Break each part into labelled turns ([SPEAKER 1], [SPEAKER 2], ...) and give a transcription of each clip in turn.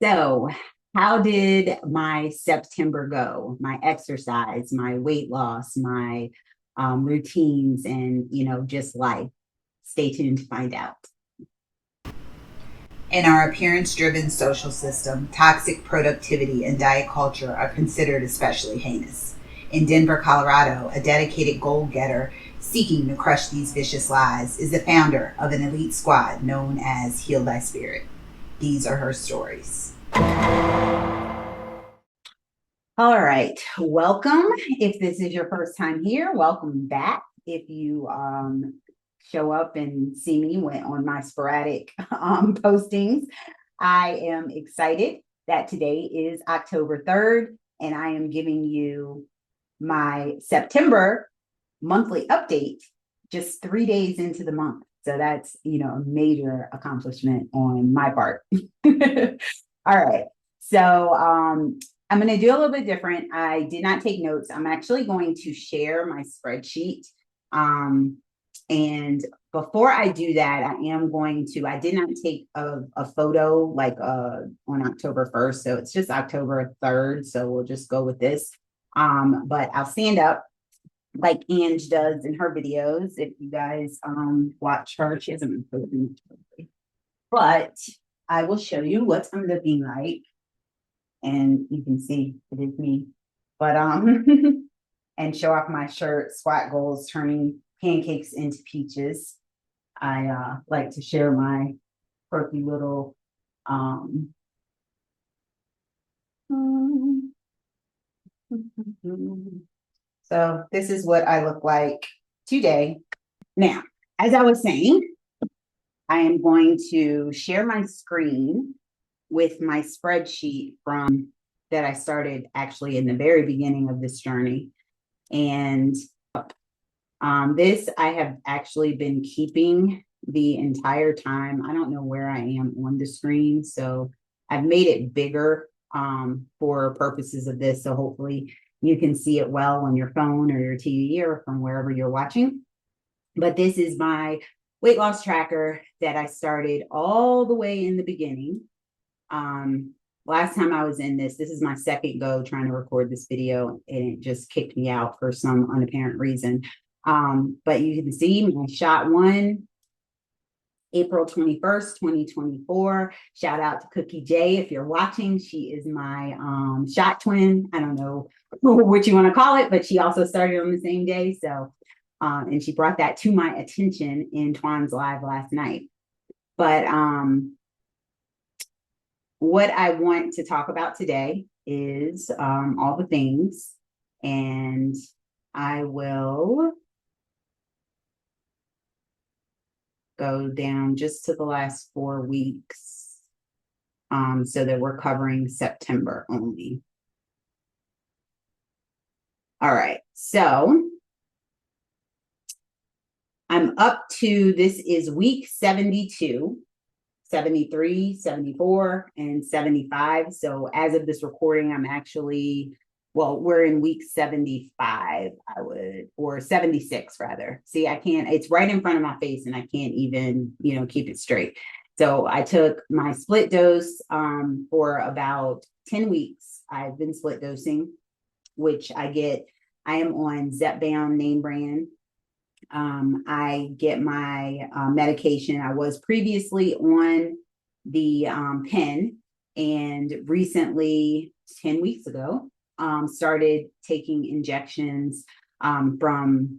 [SPEAKER 1] So, how did my September go? My exercise, my weight loss, my routines, and just life. Stay tuned to find out. In our appearance driven social system, toxic productivity and diet culture are considered especially heinous. In Denver, Colorado, a dedicated goal getter seeking to crush these vicious lies is the founder of an elite squad known as Heal Thy Spirit. These are her stories. All right, welcome. If this is your first time here, welcome back. If you show up and see me on my sporadic postings, I am excited that today is October 3rd, and I am giving you my September monthly update just 3 days into the month. So that's, a major accomplishment on my part. All right. So I'm going to do a little bit different. I did not take notes. I'm actually going to share my spreadsheet. And before I do that, I did not take a photo like on October 1st. So it's just October 3rd. So we'll just go with this. But I'll stand up like Ange does in her videos. If you guys watch her, she hasn't been posting, but I will show you what I'm looking like. And you can see it is me. But and show off my shirt, squat goals, turning pancakes into peaches. I like to share my quirky little so this is what I look like today. Now, as I was saying, I am going to share my screen with my spreadsheet from that I started actually in the very beginning of this journey. And this I have actually been keeping the entire time. I don't know where I am on the screen, so I've made it bigger for purposes of this. So hopefully you can see it well on your phone or your TV or from wherever you're watching. But this is my weight loss tracker that I started all the way in the beginning. Last time I was in this is my second go trying to record this video, and it just kicked me out for some unapparent reason. But you can see my shot one, April 21st, 2024. Shout out to Cookie J if you're watching. She is my shot twin. I don't know what you want to call it, but she also started on the same day. So, and she brought that to my attention in Twan's live last night. But what I want to talk about today is all the things, and I will go down just to the last 4 weeks so that we're covering September only. All right, so I'm up to, this is week 72. 73, 74, and 75. So as of this recording, I'm actually, well, we're in week 75, or 76 rather. See, I can't, it's right in front of my face and I can't even, keep it straight. So I took my split dose for about 10 weeks. I've been split dosing, which I am on Zepbound name brand. I get my medication. I was previously on the pen, and recently, 10 weeks ago, started taking injections from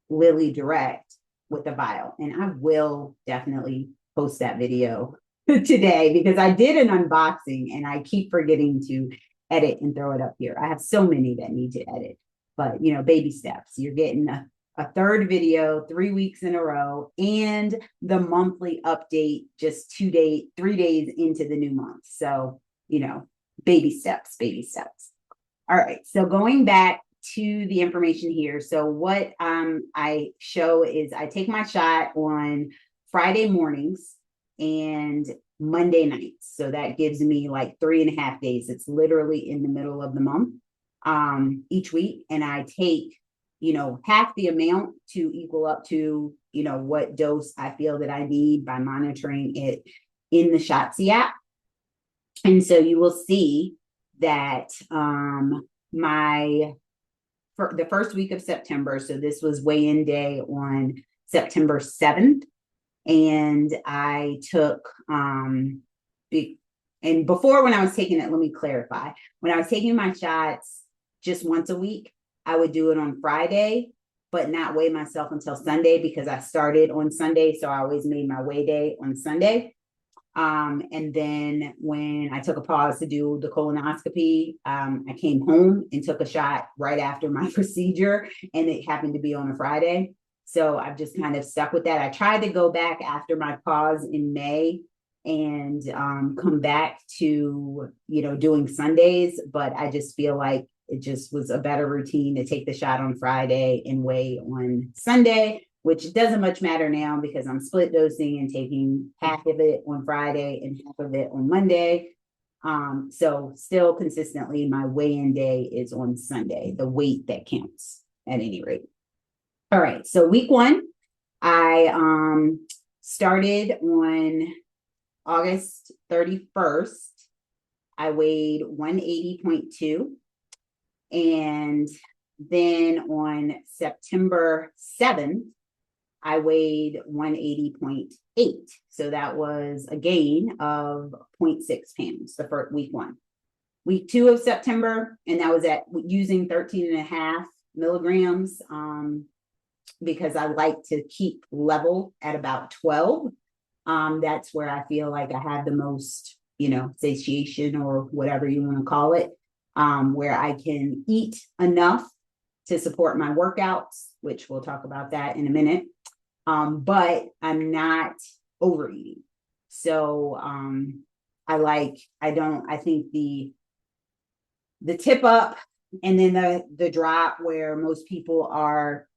[SPEAKER 1] Lilly Direct with a vial. And I will definitely post that video today because I did an unboxing and I keep forgetting to edit and throw it up here. I have so many that need to edit, but baby steps. You're getting a third video 3 weeks in a row, and the monthly update just 3 days into the new month. So, baby steps, baby steps. All right. So going back to the information here. So what I show is I take my shot on Friday mornings and Monday nights. So that gives me like 3.5 days. It's literally in the middle of the month each week. And I take half the amount to equal up to, what dose I feel that I need by monitoring it in the Shotzi app. And so you will see that for the first week of September, so this was weigh-in day on September 7th, and I took and before, when I was taking it, let me clarify. When I was taking my shots just once a week, I would do it on Friday, but not weigh myself until Sunday because I started on Sunday. So I always made my weigh day on Sunday. And then when I took a pause to do the colonoscopy, I came home and took a shot right after my procedure, and it happened to be on a Friday. So I've just kind of stuck with that. I tried to go back after my pause in May and come back to, doing Sundays, but I just feel like it just was a better routine to take the shot on Friday and weigh on Sunday, which doesn't much matter now because I'm split dosing and taking half of it on Friday and half of it on Monday. So still consistently, my weigh-in day is on Sunday, the weight that counts at any rate. All right, so week 1, I started on August 31st. I weighed 180.2. And then on September 7th, I weighed 180.8. So that was a gain of 0.6 pounds, the first week 1. Week 2 of September, and that was at using 13.5 milligrams because I like to keep level at about 12. That's where I feel like I have the most, satiation or whatever you want to call it, where I can eat enough to support my workouts, which we'll talk about that in a minute. But I'm not overeating. So I think the tip up and then the drop where most people are,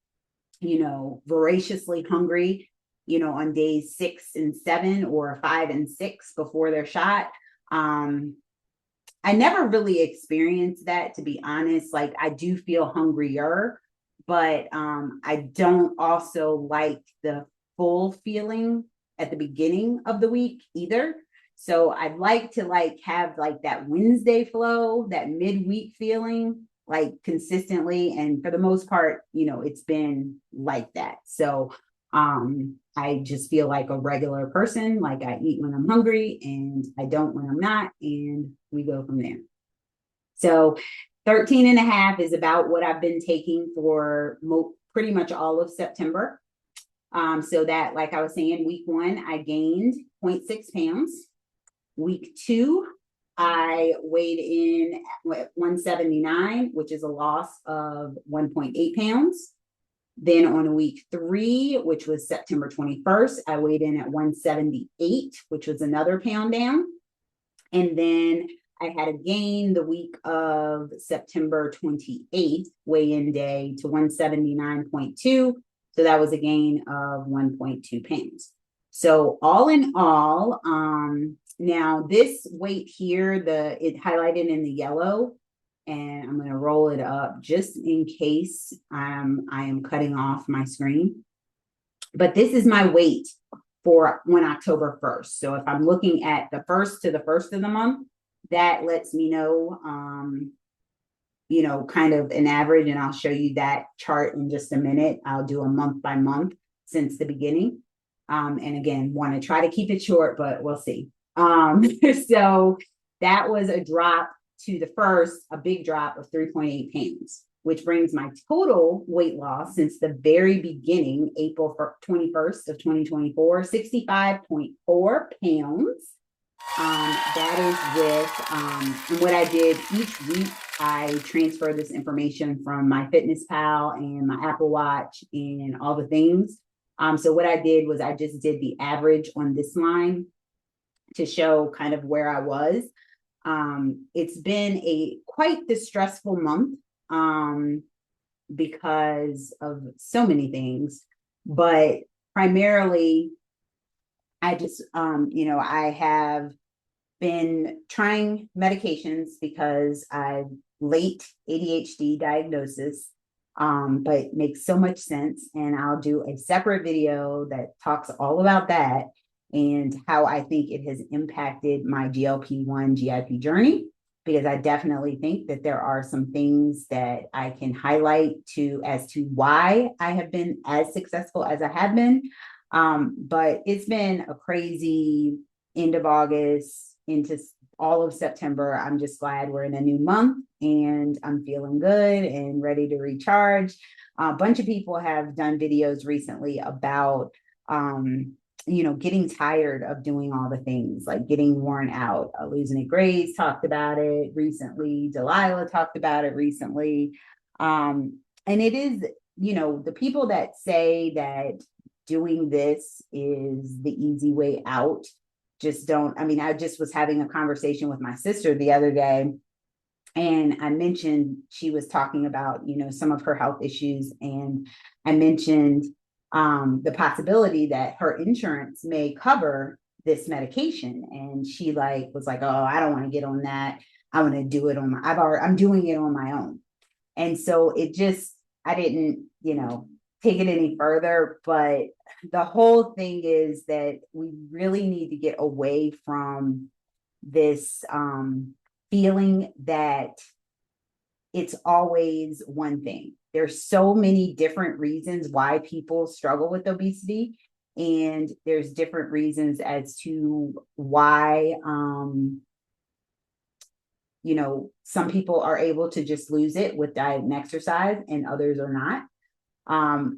[SPEAKER 1] voraciously hungry, on days 6 and 7 or 5 and 6 before their shot. I never really experienced that, to be honest. Like, I do feel hungrier, but I don't also like the full feeling at the beginning of the week either. So I'd like to have that Wednesday flow, that midweek feeling, consistently. And for the most part, it's been like that. So I just feel like a regular person. Like, I eat when I'm hungry and I don't when I'm not, and we go from there. So 13.5 is about what I've been taking for pretty much all of September. So that, like I was saying, week 1, I gained 0.6 pounds. Week 2, I weighed in at 179, which is a loss of 1.8 pounds. Then on week 3, which was September 21st, I weighed in at 178, which was another pound down. And then I had a gain the week of September 28th, weigh-in day, to 179.2. So that was a gain of 1.2 pounds. So all in all, now this weight here, it highlighted in the yellow, and I'm going to roll it up just in case I am cutting off my screen. But this is my weight for on October 1st. So if I'm looking at the 1st to the 1st of the month, that lets me know, kind of an average, and I'll show you that chart in just a minute. I'll do a month by month since the beginning. And again, want to try to keep it short, but we'll see. So that was a drop to the 1st, a big drop of 3.8 pounds, which brings my total weight loss since the very beginning, April 21st of 2024, 65.4 pounds. That is with, and what I did each week, I transferred this information from my Fitness-Pal and my Apple Watch and all the things. So what I did was I just did the average on this line to show kind of where I was. It's been quite the stressful month because of so many things, but primarily I just, I have been trying medications because I've late ADHD diagnosis, but it makes so much sense. And I'll do a separate video that talks all about that. and how I think it has impacted my GLP-1 GIP journey, because I definitely think that there are some things that I can highlight as to why I have been as successful as I have been. But it's been a crazy end of August into all of September. I'm just glad we're in a new month and I'm feeling good and ready to recharge. A bunch of people have done videos recently about, getting tired of doing all the things, like getting worn out. Losing It Grace talked about it recently. Delilah talked about it recently. And it is, the people that say that doing this is the easy way out just don't. I mean, I just was having a conversation with my sister the other day, and I mentioned, she was talking about, some of her health issues. And I mentioned the possibility that her insurance may cover this medication. And she was like, oh, I don't want to get on that. I want to do it I'm doing it on my own. And so I didn't, take it any further. But the whole thing is that we really need to get away from this feeling that it's always one thing. There's so many different reasons why people struggle with obesity, and there's different reasons as to why some people are able to just lose it with diet and exercise and others are not.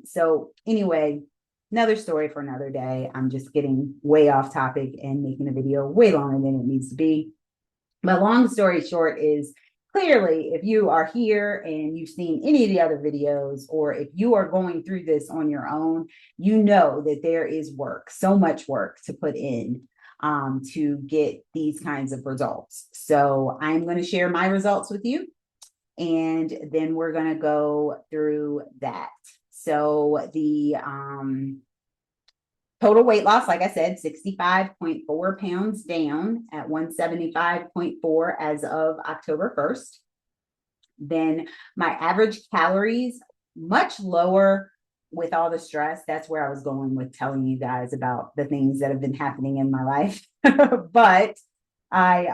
[SPEAKER 1] So anyway, another story for another day. I'm just getting way off topic and making the video way longer than it needs to be. But long story short is, clearly, if you are here and you've seen any of the other videos, or if you are going through this on your own, you know that there is work, so much work to put in to get these kinds of results. So I'm going to share my results with you, and then we're going to go through that. So the total weight loss, like I said, 65.4 pounds down at 175.4 as of October 1st. Then my average calories, much lower with all the stress. That's where I was going with telling you guys about the things that have been happening in my life. But I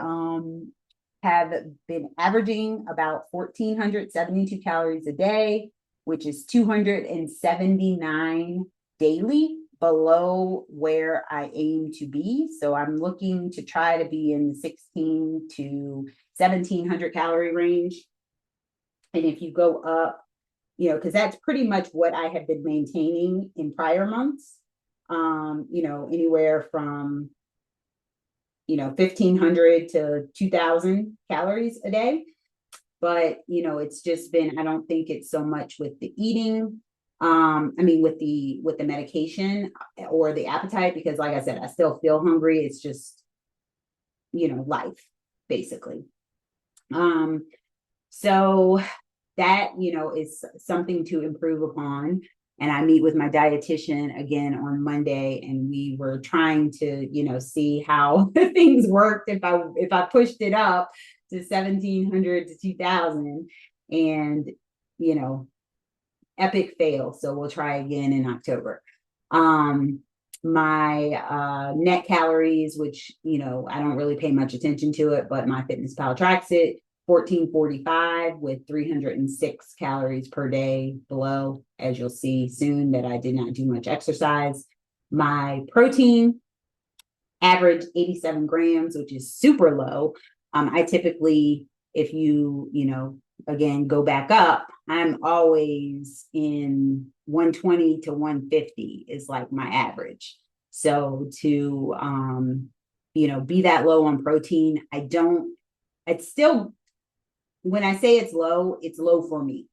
[SPEAKER 1] have been averaging about 1,472 calories a day, which is 279 daily, below where I aim to be. So I'm looking to try to be in the 16 to 1,700 calorie range. And if you go up, because that's pretty much what I have been maintaining in prior months, anywhere from, 1,500 to 2,000 calories a day. But, it's just been, I don't think it's so much with the eating. With the medication or the appetite, because like I said, I still feel hungry. It's just, life basically. So that, is something to improve upon. And I meet with my dietitian again on Monday, and we were trying to, see how things worked if I pushed it up to 1,700 to 2,000, and, epic fail. So we'll try again in October. My net calories, which, I don't really pay much attention to it, but my Fitness Pal tracks it, 1445 with 306 calories per day below, as you'll see soon that I did not do much exercise. My protein average 87 grams, which is super low. I typically, if you, again, go back up, I'm always in 120 to 150 is like my average. So to, be that low on protein, it's still, when I say it's low for me.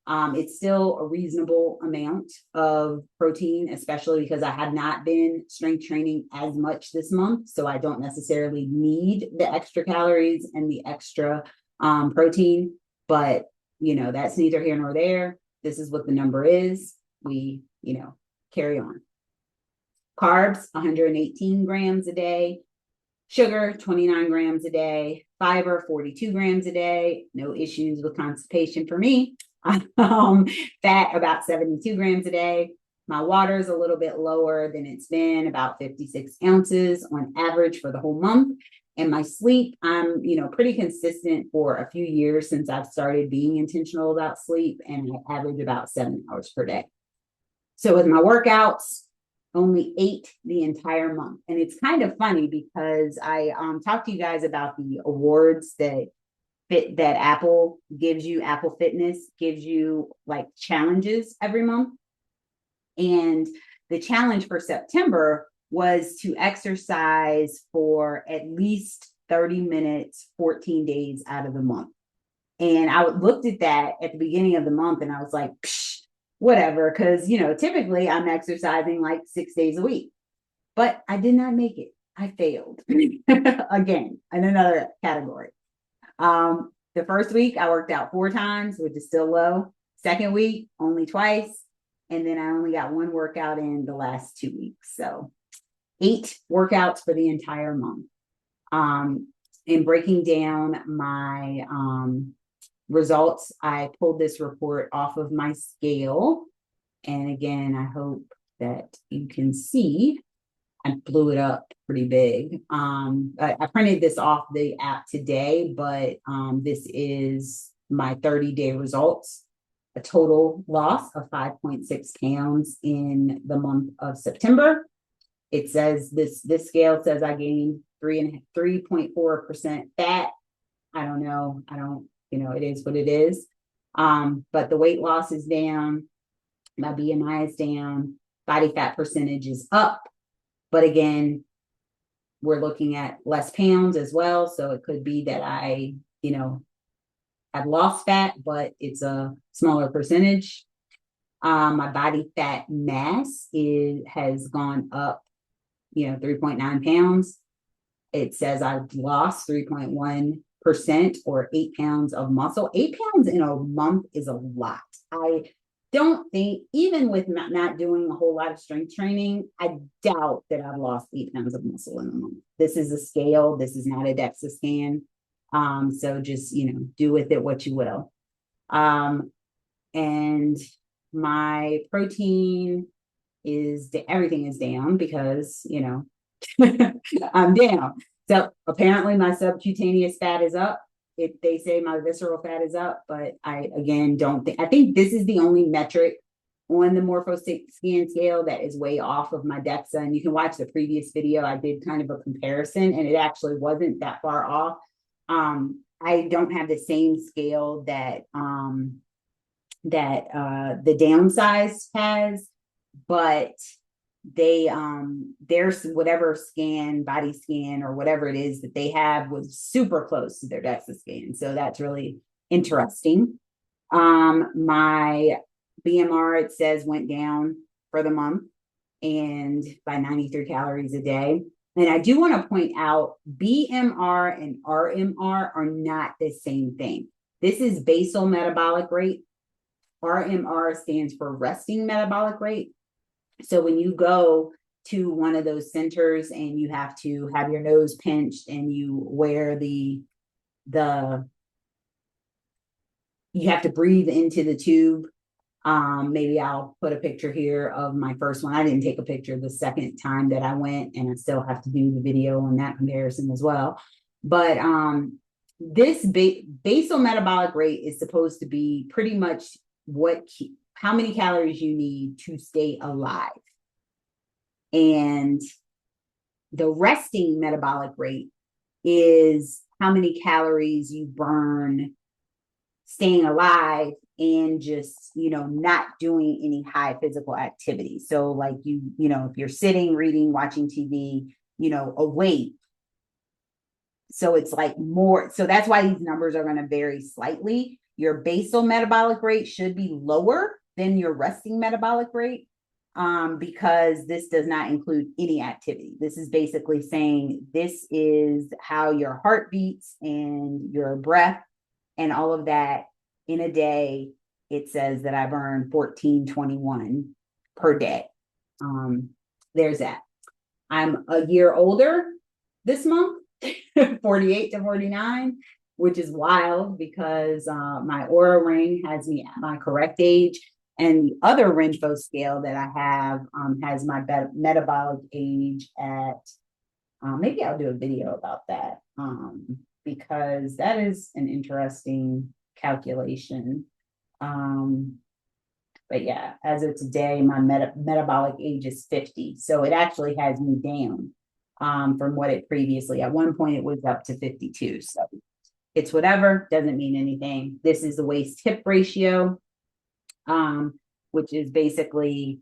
[SPEAKER 1] It's still a reasonable amount of protein, especially because I have not been strength training as much this month. So I don't necessarily need the extra calories and the extra protein, but that's neither here nor there. This is what the number is. We, carry on. Carbs, 118 grams a day. Sugar, 29 grams a day. Fiber, 42 grams a day. No issues with constipation for me. Fat, about 72 grams a day. My water is a little bit lower than it's been, about 56 ounces on average for the whole month. And my sleep, I'm, pretty consistent for a few years since I've started being intentional about sleep, and I average about 7 hours per day. So with my workouts, only 8 the entire month. And it's kind of funny because I talked to you guys about the awards that Apple gives you. Apple Fitness gives you like challenges every month. And the challenge for September was to exercise for at least 30 minutes, 14 days out of the month. And I looked at that at the beginning of the month and I was like, psh, whatever. Cause typically I'm exercising like 6 days a week, but I did not make it. I failed again in another category. The first week I worked out 4 times, which is still low. Second week, only twice. And then I only got 1 workout in the last 2 weeks. So 8 workouts for the entire month. In breaking down my results, I pulled this report off of my scale. And again, I hope that you can see. I blew it up pretty big. I printed this off the app today, but this is my 30-day results. A total loss of 5.6 pounds in the month of September. It says this scale says I gained 3.4% fat. I don't know. It is what it is. But the weight loss is down. My BMI is down. Body fat percentage is up. But again, we're looking at less pounds as well. So it could be that I, I've lost fat, but it's a smaller percentage. My body fat mass has gone up, 3.9 pounds. It says I've lost 3.1% or 8 pounds of muscle. 8 pounds in a month is a lot. I don't think, even with not doing a whole lot of strength training, I doubt that I've lost 8 pounds of muscle in a month. This is a scale. This is not a DEXA scan. So just, do with it what you will. And my protein everything is down because, I'm down. So apparently my subcutaneous fat is up. They say my visceral fat is up, but I, again, I think this is the only metric on the morphoscan scale that is way off of my DEXA. And you can watch the previous video. I did kind of a comparison and it actually wasn't that far off. I don't have the same scale that the downsized has, but there's whatever body scan or whatever it is that they have was super close to their DEXA scan. So that's really interesting. My BMR, it says, went down for the month and by 93 calories a day. And I do want to point out BMR and RMR are not the same thing. This is basal metabolic rate. RMR stands for resting metabolic rate. So when you go to one of those centers and you have to have your nose pinched and you wear you have to breathe into the tube. Maybe I'll put a picture here of my first one. I didn't take a picture the second time that I went, and I still have to do the video on that comparison as well. But this basal metabolic rate is supposed to be pretty much how many calories you need to stay alive. And the resting metabolic rate is how many calories you burn staying alive and just, not doing any high physical activity. So like if you're sitting, reading, watching TV, awake. So it's like more, so that's why these numbers are going to vary slightly. Your basal metabolic rate should be lower than your resting metabolic rate because this does not include any activity. This is basically saying this is how your heart beats and your breath and all of that in a day. It says that I burn 1421 per day. There's that. I'm a year older this month, 48 to 49, which is wild because my Aura ring has me at my correct age. And the other Renfo scale that I have has my metabolic age at, maybe I'll do a video about that because that is an interesting calculation. But yeah, as of today, my metabolic age is 50. So it actually has me down from what it previously, at one point it was up to 52. So it's whatever, doesn't mean anything. This is the waist hip ratio, which is basically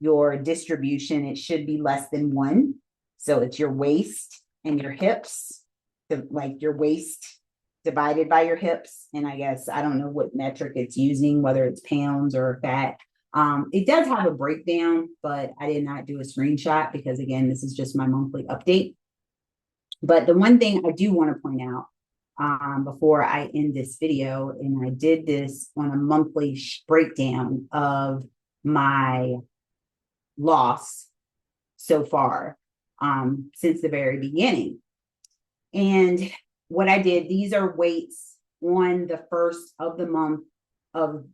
[SPEAKER 1] your distribution. It should be less than 1. So it's your waist and your hips, like your waist divided by your hips. And I guess, I don't know what metric it's using, whether it's pounds or fat. It does have a breakdown, but I did not do a screenshot because, again, this is just my monthly update. But the one thing I do want to point out before I end this video, and I did this on a monthly breakdown of my loss so far since the very beginning. And what I did, these are weights on the first of the month of,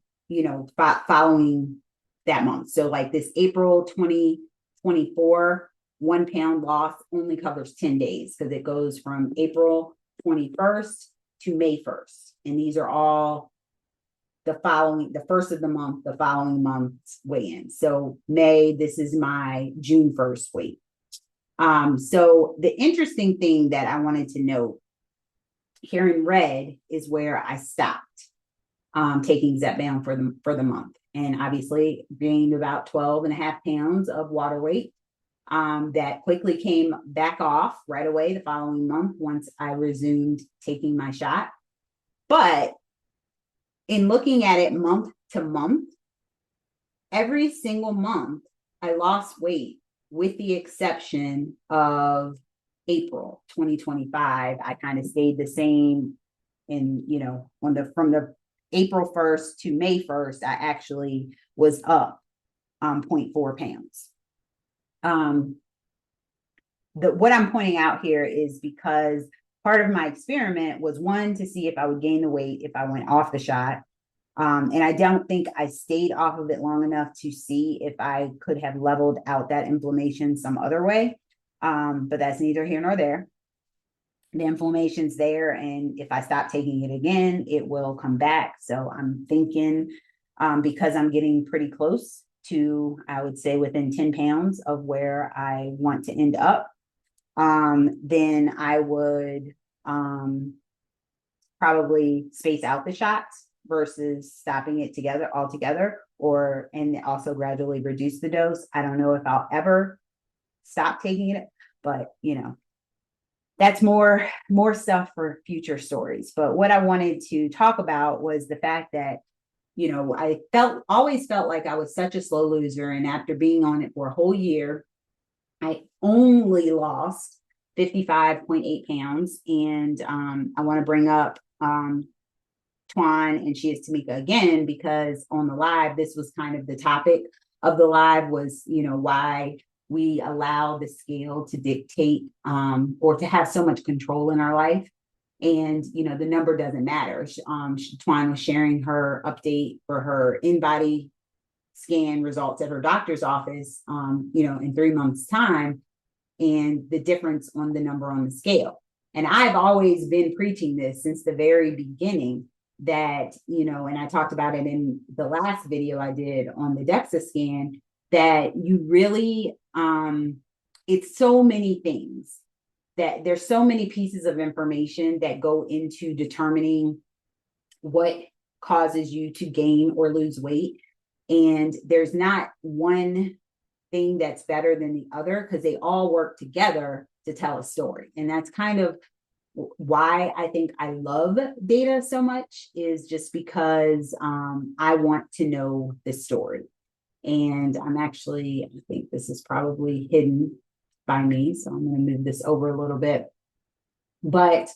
[SPEAKER 1] following that month. So like this April 2024, 1 pound loss only covers 10 days because it goes from April 21st to May 1st. And these are all the first of the month, the following month's weigh-in. So May, this is my June 1st weight. So the interesting thing that I wanted to note here in red is where I stopped taking Zepbound for the month. And obviously gained about 12.5 pounds of water weight. That quickly came back off right away the following month once I resumed taking my shot. But in looking at it month to month, every single month I lost weight with the exception of April 2025. I kind of stayed the same in, from the April 1st to May 1st, I actually was up 0.4 pounds. What I'm pointing out here is because part of my experiment was, one, to see if I would gain the weight if I went off the shot. And I don't think I stayed off of it long enough to see if I could have leveled out that inflammation some other way. But that's neither here nor there. The inflammation's there, and if I stop taking it again, it will come back. So I'm thinking, because I'm getting pretty close to, I would say, within 10 pounds of where I want to end up, then I would probably space out the shots versus stopping it altogether, and also gradually reduce the dose. I don't know if I'll ever stop taking it, but that's more stuff for future stories. But what I wanted to talk about was the fact that, I always felt like I was such a slow loser. And after being on it for a whole year, I only lost 55.8 pounds. And I want to bring up Twan, and she is Tamika again, because on the live, this was kind of the topic of the live was, why we allow the scale to dictate or to have so much control in our life. And, the number doesn't matter. Twan was sharing her update for her in-body scan results at her doctor's office, in 3 months' time, and the difference on the number on the scale. And I've always been preaching this since the very beginning that, and I talked about it in the last video I did on the DEXA scan, that you really, it's so many things, that there's so many pieces of information that go into determining what causes you to gain or lose weight. And there's not one thing that's better than the other, because they all work together to tell a story. And that's kind of why I think I love data so much, is just because I want to know the story. And I think this is probably hidden by me, so I'm going to move this over a little bit. But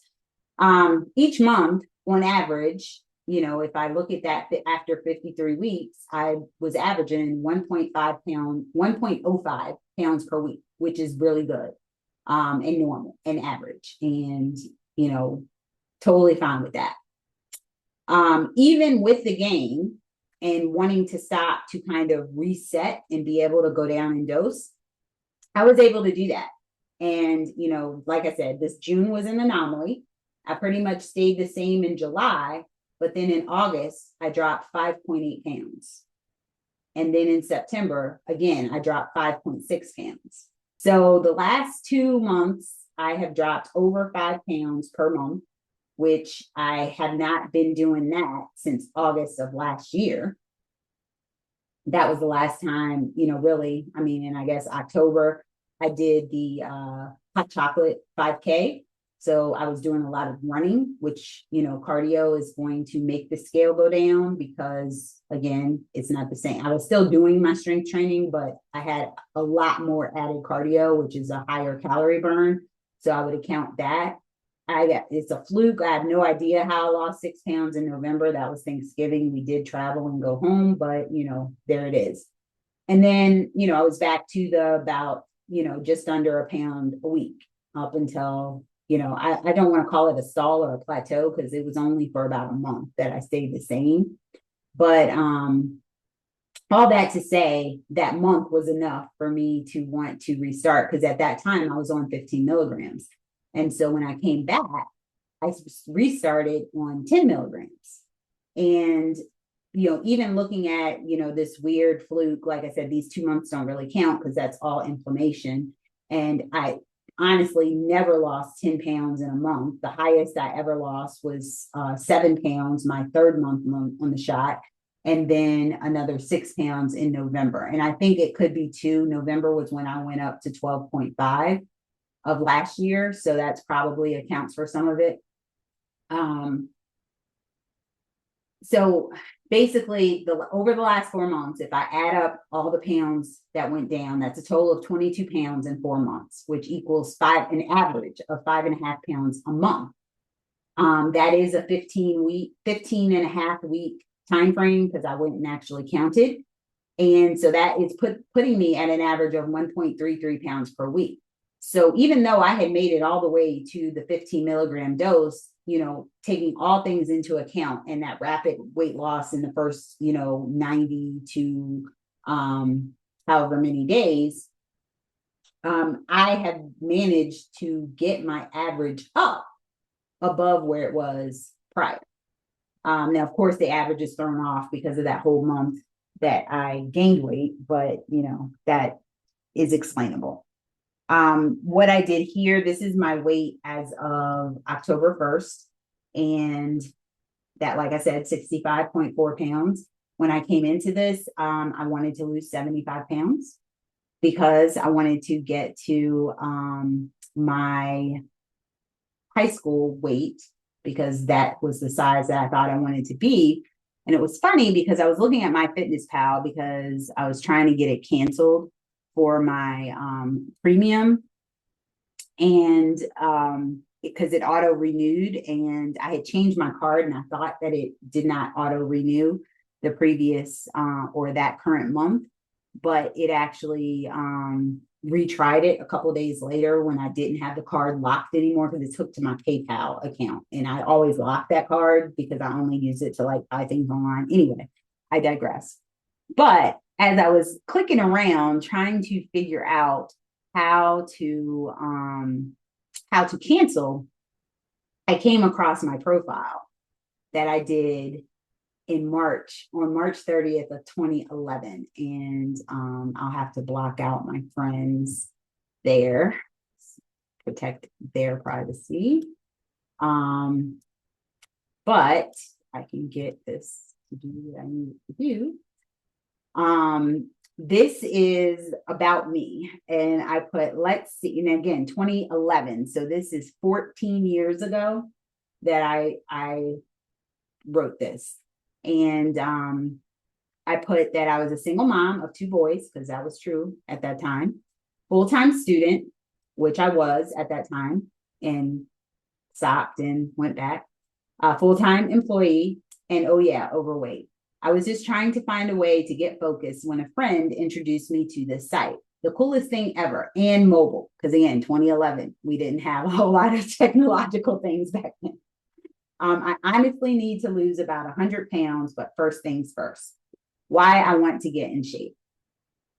[SPEAKER 1] each month, on average, if I look at that after 53 weeks, I was averaging 1.05 pounds per week, which is really good and normal and average, and totally fine with that. Even with the gain, and wanting to stop to kind of reset and be able to go down in dose, I was able to do that. And, you know, like I said, this June was an anomaly. I pretty much stayed the same in July, but then in August, I dropped 5.8 pounds. And then in September, again, I dropped 5.6 pounds. So the last 2 months, I have dropped over 5 pounds per month, which I have not been doing that since August of last year. That was the last time, you know, really, I mean, and I guess October, I did the hot chocolate 5K. So I was doing a lot of running, which, you know, cardio is going to make the scale go down because, again, it's not the same. I was still doing my strength training, but I had a lot more added cardio, which is a higher calorie burn. So I would account that. It's a fluke. I have no idea how I lost 6 pounds in November. That was Thanksgiving. We did travel and go home, but, you know, there it is. And then, you know, I was back to the about, you know, just under a pound a week up until, you know, I don't want to call it a stall or a plateau because it was only for about a month that I stayed the same. But all that to say, that month was enough for me to want to restart because at that time I was on 15 milligrams. And so when I came back, I restarted on 10 milligrams. And, you know, even looking at, you know, this weird fluke, like I said, these 2 months don't really count because that's all inflammation. And I honestly never lost 10 pounds in a month. The highest I ever lost was 7 pounds, my third month on the shot. And then another 6 pounds in November. And I think it could be too. November was when I went up to 12.5 of last year. So that's probably accounts for some of it. So basically over the last 4 months, if I add up all the pounds that went down, that's a total of 22 pounds in 4 months, which equals an average of 5.5 pounds a month. That is a 15 and a half week time frame because I went and actually counted. And so that is putting me at an average of 1.33 pounds per week. So even though I had made it all the way to the 15 milligram dose, you know, taking all things into account and that rapid weight loss in the first, you know, 90 to however many days, I have managed to get my average up above where it was prior. Now, of course, the average is thrown off because of that whole month that I gained weight, but, you know, that is explainable. What I did here, this is my weight as of October 1st. And that, like I said, 65.4 pounds. When I came into this, I wanted to lose 75 pounds because I wanted to get to my high school weight because that was the size that I thought I wanted to be. And it was funny because I was looking at MyFitnessPal because I was trying to get it canceled for my premium, and because it auto renewed, and I had changed my card and I thought that it did not auto renew the previous or that current month, but it actually retried it a couple of days later when I didn't have the card locked anymore because it's hooked to my PayPal account, and I always lock that card because I only use it to like buy things online. Anyway, I digress. But as I was clicking around trying to figure out how to cancel, I came across my profile that I did in March, on March 30th of 2011. And I'll have to block out my friends there, protect their privacy. But I can get this to do what I need to do. This is about me, and I put, let's see, and again, 2011. So this is 14 years ago that I wrote this. And I put that I was a single mom of 2 boys, because that was true at that time, full-time student, which I was at that time, and stopped and went back, full-time employee, and oh yeah, overweight. I was just trying to find a way to get focused when a friend introduced me to this site. The coolest thing ever, and mobile, because again, 2011, we didn't have a whole lot of technological things back then. I honestly need to lose about 100 pounds, but first things first. why I want to get in shape.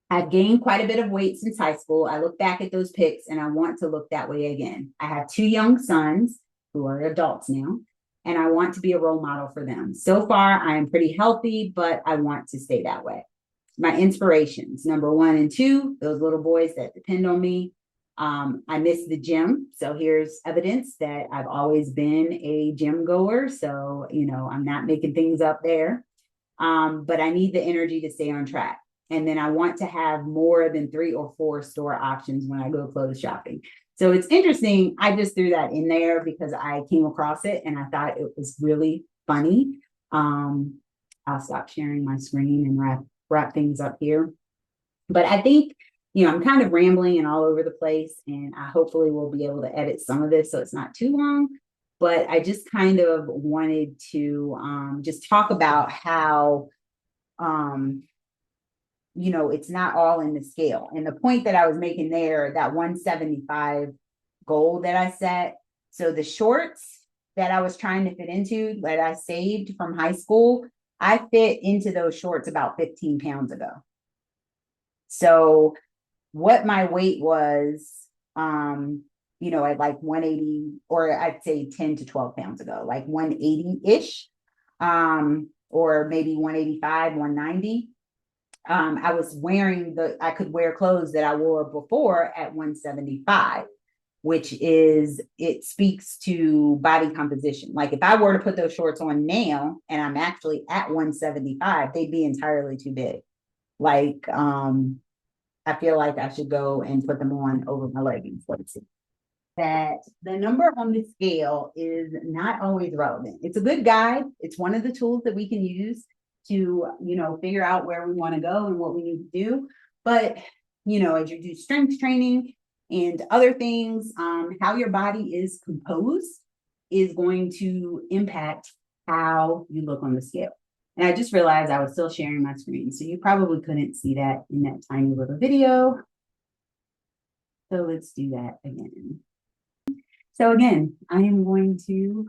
[SPEAKER 1] I've gained quite a bit of weight since high school. I look back at those pics and I want to look that way again. I have 2 young sons who are adults now, and I want to be a role model for them. So far, I am pretty healthy, but I want to stay that way. My inspirations, number 1 and 2, those little boys that depend on me. I miss the gym. So here's evidence that I've always been a gym goer. So, I'm not making things up there. But I need the energy to stay on track. And then I want to have more than 3 or 4 store options when I go clothes shopping. So it's interesting. I just threw that in there because I came across it and I thought it was really funny. I'll stop sharing my screen and wrap things up here. But I think, I'm kind of rambling and all over the place, and I hopefully will be able to edit some of this so it's not too long. But I just kind of wanted to just talk about how, it's not all in the scale. And the point that I was making there, that 175 goal that I set. So the shorts that I was trying to fit into, that I saved from high school, I fit into those shorts about 15 pounds ago. So what my weight was, at like 180, or I'd say 10 to 12 pounds ago, like 180-ish, or maybe 185, 190. I was wearing I could wear clothes that I wore before at 175, which it speaks to body composition. Like if I were to put those shorts on now and I'm actually at 175, they'd be entirely too big. Like, I feel like I should go and put them on over my leggings. Let's see. That the number on the scale is not always relevant. It's a good guide. It's one of the tools that we can use to, figure out where we want to go and what we need to do. But, as you do strength training and other things, how your body is composed is going to impact how you look on the scale. And I just realized I was still sharing my screen, so you probably couldn't see that in that tiny little video. So let's do that again. So again, I am going to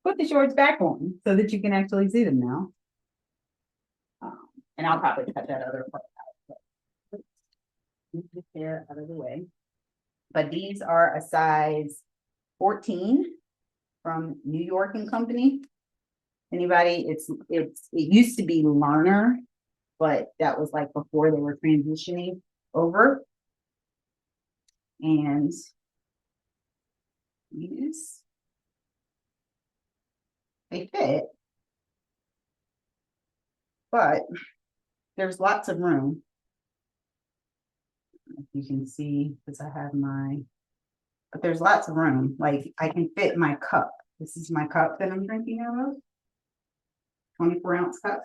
[SPEAKER 1] put the shorts back on so that you can actually see them now. And I'll probably cut that other part out. Move this hair out of the way. But these are a size 14 from New York and Company. Anybody? It used to be Learner, but that was like before they were transitioning over. And these, they fit, but there's lots of room. If you can see, because I have but there's lots of room. Like I can fit my cup. This is my cup that I'm drinking out of. 24-ounce cup.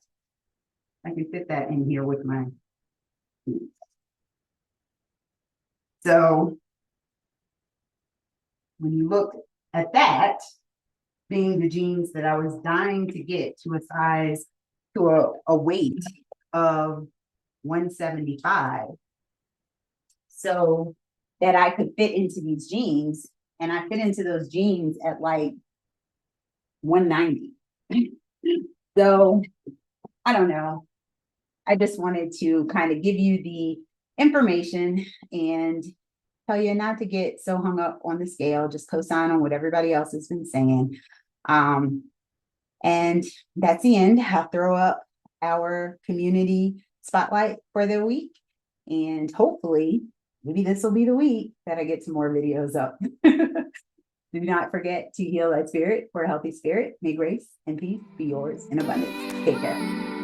[SPEAKER 1] I can fit that in here with my feet. So when you look at that, being the jeans that I was dying to get to a size, to a weight of 175, so that I could fit into these jeans, and I fit into those jeans at like 190. So I don't know. I just wanted to kind of give you the information and tell you not to get so hung up on the scale. Just co-sign on what everybody else has been saying. And that's the end. I'll throw up our community spotlight for the week. And hopefully, maybe this will be the week that I get some more videos up. Do not forget to heal that spirit for a healthy spirit. May grace and peace be yours in abundance. Take care.